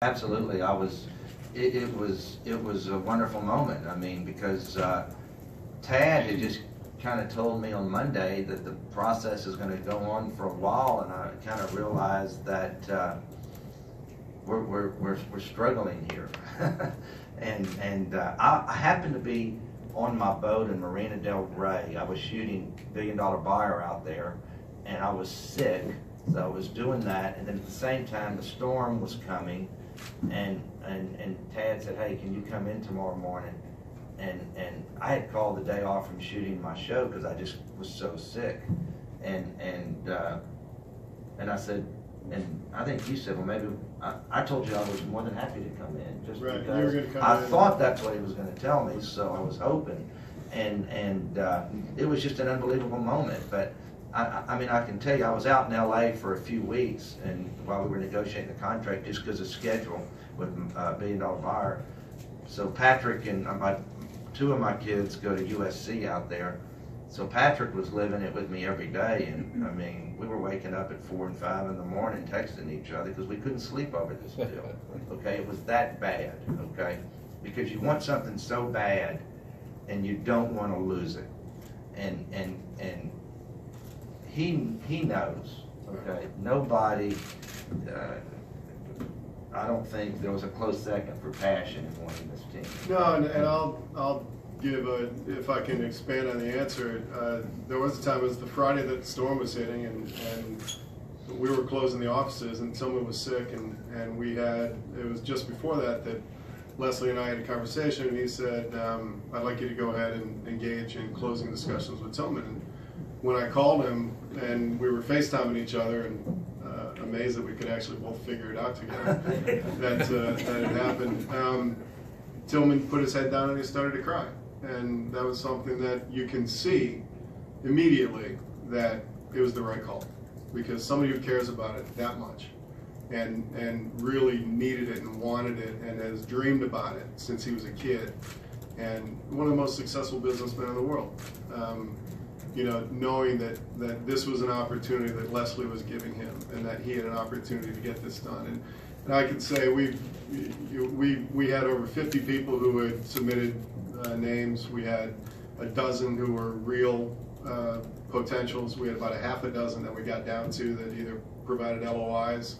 Absolutely, it was a wonderful moment. I mean, because Tad had just kind of told me on Monday that the process is going to go on for a while, and I kind of realized that we're struggling here. and I happened to be on my boat in Marina del Rey. I was shooting Billion Dollar Buyer out there, and I was sick, so I was doing that. And then at the same time, the storm was coming, and Tad said, "Hey, can you come in tomorrow morning?" And I had called the day off from shooting my show because I just was so sick, and I said, and I think you said, well, maybe I told you I was more than happy to come in, just right. because You were gonna come I in. thought that's what he was going to tell me, so I was hoping, and it was just an unbelievable moment. But I mean, I can tell you, I was out in LA for a few weeks, and while we were negotiating the contract, just because of schedule with Billion Dollar Buyer. So Patrick and two of my kids go to USC out there. So Patrick was living it with me every day, and I mean, we were waking up at 4 and 5 in the morning texting each other because we couldn't sleep over this deal. Okay, it was that bad. Okay, because you want something so bad, and you don't want to lose it, and he knows. Okay, nobody. I don't think there was a close second for passion in wanting this team. No, and I'll give if I can expand on the answer. There was a time, it was the Friday that the storm was hitting, and we were closing the offices, and someone was sick, and we had, it was just before that Leslie and I had a conversation, and he said, I'd like you to go ahead and engage in closing discussions with Tilman. And when I called him, and we were FaceTiming each other, and amazed that we could actually both figure it out together, that it happened. Tilman put his head down and he started to cry, and that was something that you can see immediately that it was the right call, because somebody who cares about it that much and really needed it and wanted it and has dreamed about it since he was a kid, and one of the most successful businessmen in the world. You know, knowing that this was an opportunity that Leslie was giving him, and that he had an opportunity to get this done. And I can say we had over 50 people who had submitted names. We had a dozen who were real potentials. We had about a half a dozen that we got down to that either provided LOIs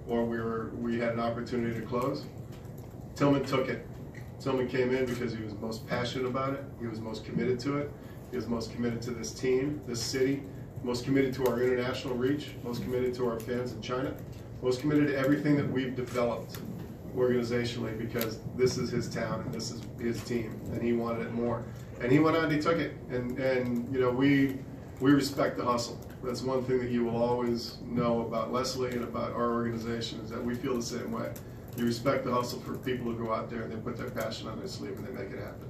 or we had an opportunity to close. Tilman took it. Tilman came in because he was most passionate about it. He was most committed to it. He was most committed to this team, this city, most committed to our international reach, most committed to our fans in China, most committed to everything that we've developed organizationally, because this is his town and this is his team, and he wanted it more. And he went out and he took it. And you know, we respect the hustle. That's one thing that you will always know about Leslie and about our organization, is that we feel the same way. You respect the hustle for people who go out there and they put their passion on their sleeve and they make it happen.